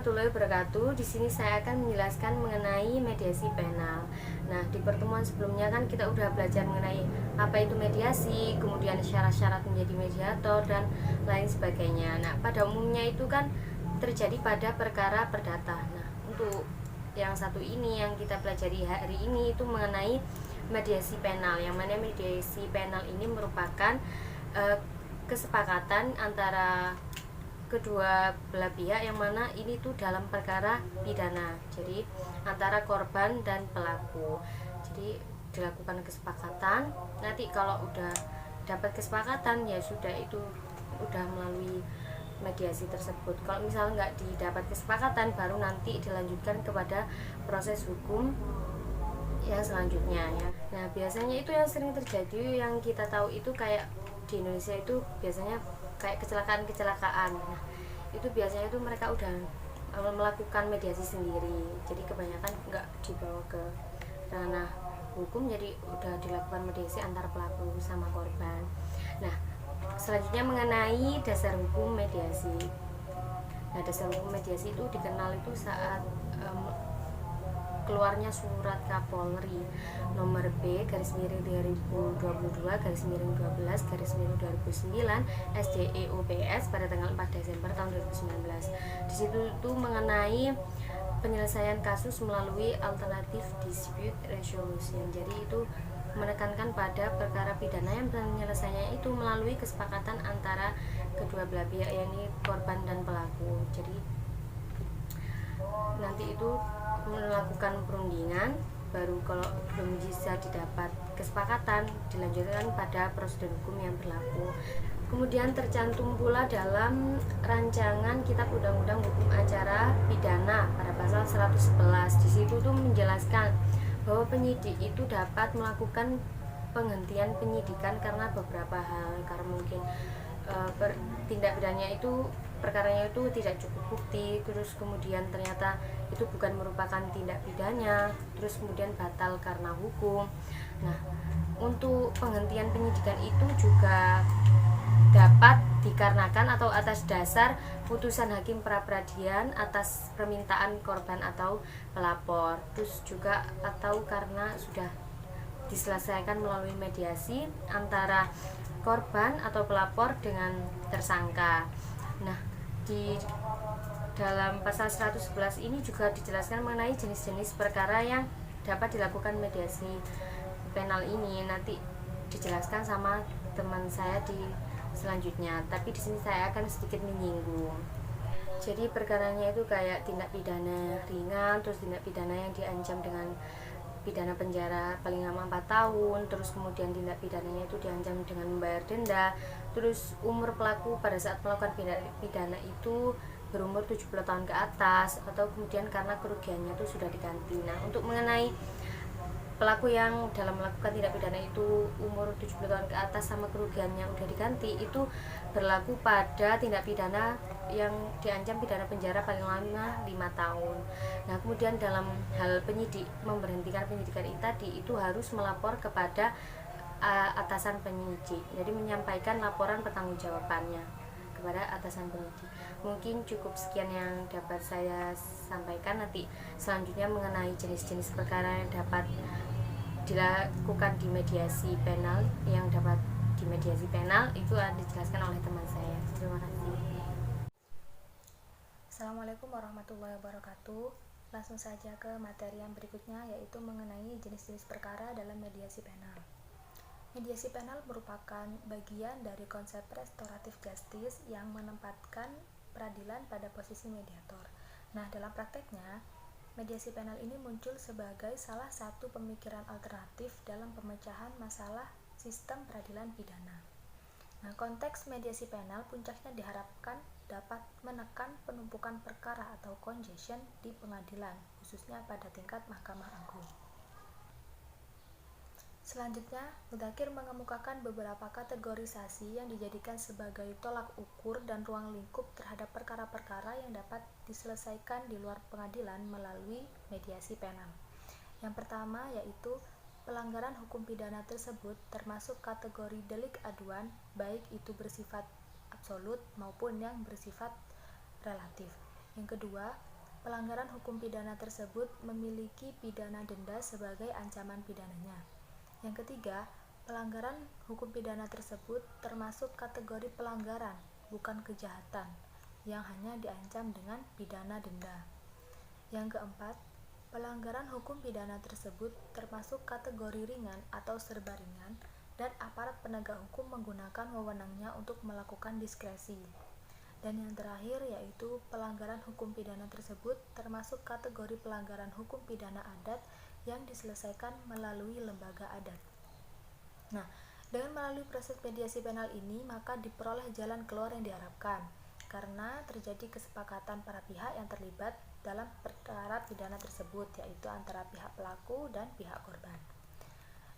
warahmatullahi wabarakatuh. Di sini saya akan menjelaskan mengenai mediasi penal. Nah, di pertemuan sebelumnya kan kita udah belajar mengenai apa itu mediasi, kemudian syarat-syarat menjadi mediator dan lain sebagainya. Nah, pada umumnya itu kan terjadi pada perkara perdata. Nah, untuk yang satu ini yang kita pelajari hari ini itu mengenai mediasi penal. Yang mana mediasi penal ini merupakan kesepakatan antara kedua belah pihak yang mana ini tuh dalam perkara pidana, jadi antara korban dan pelaku. Jadi dilakukan kesepakatan, nanti kalau udah dapat kesepakatan ya sudah, itu udah melalui mediasi tersebut. Kalau misalnya nggak didapat kesepakatan, baru nanti dilanjutkan kepada proses hukum yang selanjutnya ya. Nah, biasanya itu yang sering terjadi, yang kita tahu itu kayak di Indonesia itu biasanya kayak kecelakaan-kecelakaan. Nah, itu biasanya itu mereka udah melakukan mediasi sendiri, jadi kebanyakan nggak dibawa ke ranah hukum, jadi udah dilakukan mediasi antara pelaku sama korban. Nah, selanjutnya mengenai dasar hukum mediasi. Nah, dasar hukum mediasi itu dikenal itu saat keluarnya surat Kapolri nomor B garis miring 2022 garis miring 12 garis miring 2009 SDEUPS pada tanggal 4 Desember tahun 2019. Di situ itu mengenai penyelesaian kasus melalui alternatif dispute resolution. Jadi itu menekankan pada perkara pidana yang penyelesaiannya itu melalui kesepakatan antara kedua belah pihak, yakni korban dan pelaku. Jadi nanti itu melakukan perundingan, baru kalau belum bisa didapat kesepakatan dilanjutkan pada prosedur hukum yang berlaku. Kemudian tercantum pula dalam rancangan Kitab Undang-Undang Hukum Acara Pidana pada pasal 111. Di situ tuh menjelaskan bahwa penyidik itu dapat melakukan penghentian penyidikan karena beberapa hal, karena mungkin tindak pidananya itu, perkaranya itu tidak cukup bukti, terus kemudian ternyata itu bukan merupakan tindak pidana, terus kemudian batal karena hukum. Nah, untuk penghentian penyidikan itu juga dapat dikarenakan atau atas dasar putusan hakim pra-peradilan atas permintaan korban atau pelapor, terus juga atau karena sudah diselesaikan melalui mediasi antara korban atau pelapor dengan tersangka. Nah, di dalam pasal 111 ini juga dijelaskan mengenai jenis-jenis perkara yang dapat dilakukan mediasi penal ini. Nanti dijelaskan sama teman saya di selanjutnya, tapi di sini saya akan sedikit menyinggung. Jadi perkaranya itu kayak tindak pidana ringan, terus tindak pidana yang diancam dengan pidana penjara paling lama 4 tahun, terus kemudian tindak pidananya itu diancam dengan membayar denda, terus umur pelaku pada saat melakukan pidana itu berumur 70 tahun ke atas, atau kemudian karena kerugiannya itu sudah diganti. Nah, untuk mengenai pelaku yang dalam melakukan tindak pidana itu umur 70 tahun ke atas sama kerugian yang udah diganti, itu berlaku pada tindak pidana yang diancam pidana penjara paling lama 5 tahun. Nah, kemudian dalam hal penyidik memberhentikan penyidikan itu tadi, itu harus melapor kepada atasan penyidik, jadi menyampaikan laporan pertanggungjawabannya kepada atasan penyidik. Mungkin cukup sekian yang dapat saya sampaikan. Nanti selanjutnya mengenai jenis-jenis perkara yang dapat dilakukan di mediasi penal, yang dapat di mediasi penal itu akan dijelaskan oleh teman saya. Terima kasih. Assalamualaikum warahmatullahi wabarakatuh. Langsung saja ke materi yang berikutnya, yaitu mengenai jenis-jenis perkara dalam mediasi penal. Mediasi penal merupakan bagian dari konsep restoratif justice yang menempatkan peradilan pada posisi mediator. Nah, dalam prakteknya, mediasi penal ini muncul sebagai salah satu pemikiran alternatif dalam pemecahan masalah sistem peradilan pidana. Nah, konteks mediasi penal puncaknya diharapkan dapat menekan penumpukan perkara atau congestion di pengadilan, khususnya pada tingkat Mahkamah Agung. Selanjutnya, Mudzakkir mengemukakan beberapa kategorisasi yang dijadikan sebagai tolak ukur dan ruang lingkup terhadap perkara-perkara yang dapat diselesaikan di luar pengadilan melalui mediasi penal. Yang pertama yaitu pelanggaran hukum pidana tersebut termasuk kategori delik aduan, baik itu bersifat absolut maupun yang bersifat relatif. Yang kedua, pelanggaran hukum pidana tersebut memiliki pidana denda sebagai ancaman pidananya. Yang ketiga, pelanggaran hukum pidana tersebut termasuk kategori pelanggaran, bukan kejahatan, yang hanya diancam dengan pidana denda. Yang keempat, pelanggaran hukum pidana tersebut termasuk kategori ringan atau serba ringan, dan aparat penegak hukum menggunakan wewenangnya untuk melakukan diskresi. Dan yang terakhir yaitu pelanggaran hukum pidana tersebut termasuk kategori pelanggaran hukum pidana adat yang diselesaikan melalui lembaga adat. Nah, dengan melalui proses mediasi penal ini maka diperoleh jalan keluar yang diharapkan karena terjadi kesepakatan para pihak yang terlibat dalam perkara pidana tersebut, yaitu antara pihak pelaku dan pihak korban.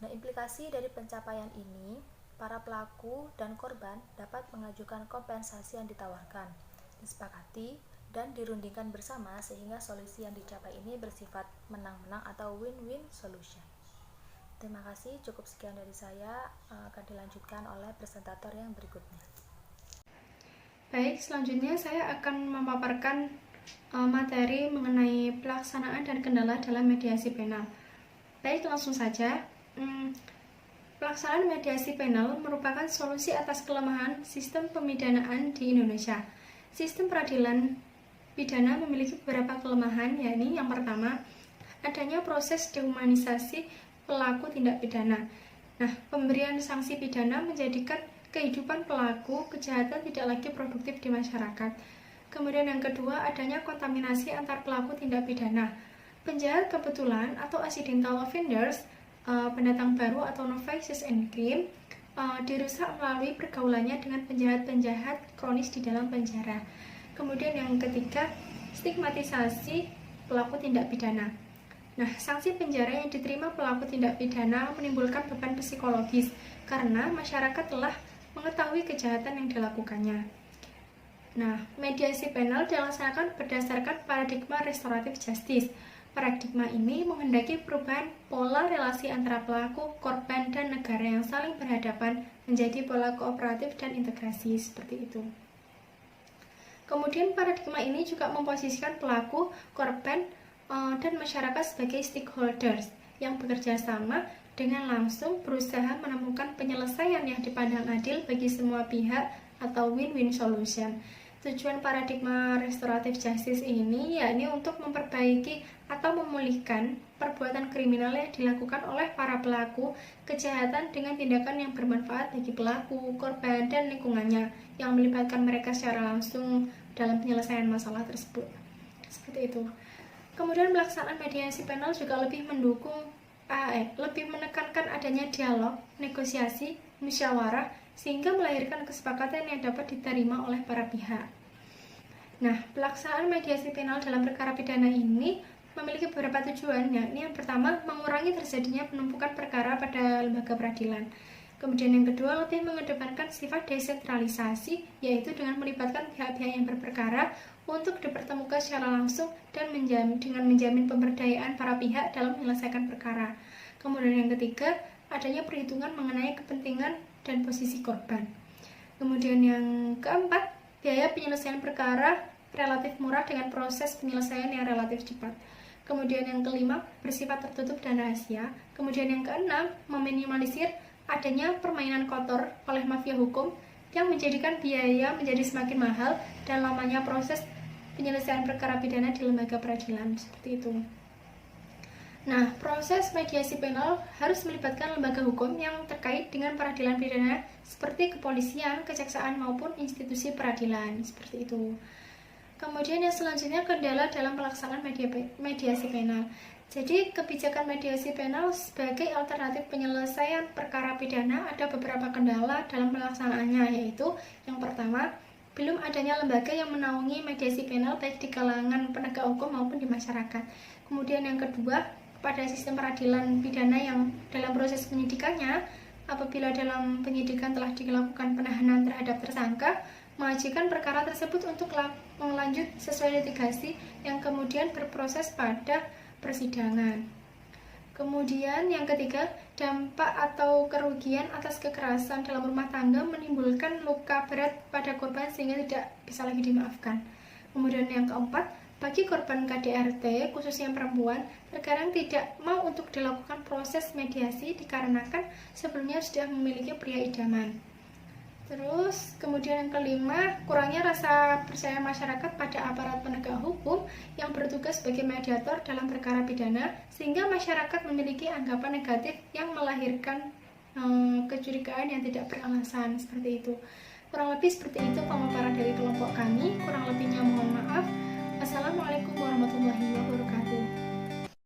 Nah, implikasi dari pencapaian ini, para pelaku dan korban dapat mengajukan kompensasi yang ditawarkan, disepakati, dan dirundingkan bersama sehingga solusi yang dicapai ini bersifat menang-menang atau win-win solution. Terima kasih, cukup sekian dari saya, akan dilanjutkan oleh presentator yang berikutnya. Baik, selanjutnya saya akan memaparkan materi mengenai pelaksanaan dan kendala dalam mediasi penal. Baik, langsung saja. Pelaksanaan mediasi penal merupakan solusi atas kelemahan sistem pemidanaan di Indonesia. Sistem peradilan pidana memiliki beberapa kelemahan, yakni yang pertama, adanya proses dehumanisasi pelaku tindak pidana. Nah, pemberian sanksi pidana menjadikan kehidupan pelaku kejahatan tidak lagi produktif di masyarakat. Kemudian yang kedua, adanya kontaminasi antar pelaku tindak pidana. Penjahat kebetulan atau accidental offenders, pendatang baru atau novices in crime, dirusak melalui pergaulannya dengan penjahat-penjahat kronis di dalam penjara. Kemudian yang ketiga, stigmatisasi pelaku tindak pidana. Nah, sanksi penjara yang diterima pelaku tindak pidana menimbulkan beban psikologis karena masyarakat telah mengetahui kejahatan yang dilakukannya. Nah, mediasi penal dilaksanakan berdasarkan paradigma restoratif justice. Paradigma ini menghendaki perubahan pola relasi antara pelaku, korban, dan negara yang saling berhadapan menjadi pola kooperatif dan integrasi seperti itu. Kemudian paradigma ini juga memposisikan pelaku, korban, dan masyarakat sebagai stakeholders yang bekerja sama dengan langsung berusaha menemukan penyelesaian yang dipandang adil bagi semua pihak atau win-win solution. Tujuan paradigma restoratif justice ini yakni untuk memperbaiki atau memulihkan perbuatan kriminal yang dilakukan oleh para pelaku kejahatan dengan tindakan yang bermanfaat bagi pelaku, korban, dan lingkungannya yang melibatkan mereka secara langsung dalam penyelesaian masalah tersebut. Seperti itu. Kemudian pelaksanaan mediasi penal juga lebih menekankan adanya dialog, negosiasi, musyawarah, sehingga melahirkan kesepakatan yang dapat diterima oleh para pihak. Nah, pelaksanaan mediasi penal dalam perkara pidana ini memiliki beberapa tujuan, yakni yang pertama, mengurangi terjadinya penumpukan perkara pada lembaga peradilan. Kemudian yang kedua, lebih mengedepankan sifat desentralisasi, yaitu dengan melibatkan pihak-pihak yang berperkara untuk dipertemukan secara langsung dan dengan menjamin pemberdayaan para pihak dalam menyelesaikan perkara. Kemudian yang ketiga, adanya perhitungan mengenai kepentingan dan posisi korban. Kemudian yang keempat, biaya penyelesaian perkara relatif murah dengan proses penyelesaian yang relatif cepat. Kemudian yang kelima, bersifat tertutup dan rahasia. Kemudian yang keenam, meminimalisir adanya permainan kotor oleh mafia hukum yang menjadikan biaya menjadi semakin mahal dan lamanya proses penyelesaian perkara pidana di lembaga peradilan. Seperti itu. Nah, proses mediasi penal harus melibatkan lembaga hukum yang terkait dengan peradilan pidana seperti kepolisian, kejaksaan, maupun institusi peradilan. Seperti itu. Kemudian yang selanjutnya, kendala dalam pelaksanaan mediasi penal. Jadi, kebijakan mediasi penal sebagai alternatif penyelesaian perkara pidana ada beberapa kendala dalam pelaksanaannya, yaitu yang pertama, belum adanya lembaga yang menaungi mediasi penal baik di kalangan penegak hukum maupun di masyarakat. Kemudian yang kedua, pada sistem peradilan pidana yang dalam proses penyidikannya, apabila dalam penyidikan telah dilakukan penahanan terhadap tersangka, mengajukan perkara tersebut untuk lanjut sesuai litigasi yang kemudian berproses pada persidangan. Kemudian yang ketiga, dampak atau kerugian atas kekerasan dalam rumah tangga menimbulkan luka berat pada korban sehingga tidak bisa lagi dimaafkan. Kemudian yang keempat, bagi korban KDRT, khususnya perempuan, terkadang tidak mau untuk dilakukan proses mediasi dikarenakan sebelumnya sudah memiliki pria idaman. Terus, kemudian yang kelima, kurangnya rasa percaya masyarakat pada aparat penegak hukum yang bertugas sebagai mediator dalam perkara pidana, sehingga masyarakat memiliki anggapan negatif yang melahirkan kecurigaan yang tidak beralasan, seperti itu. Kurang lebih seperti itu pemaparan dari kelompok kami. Kurang lebihnya mohon maaf. Assalamualaikum warahmatullahi wabarakatuh.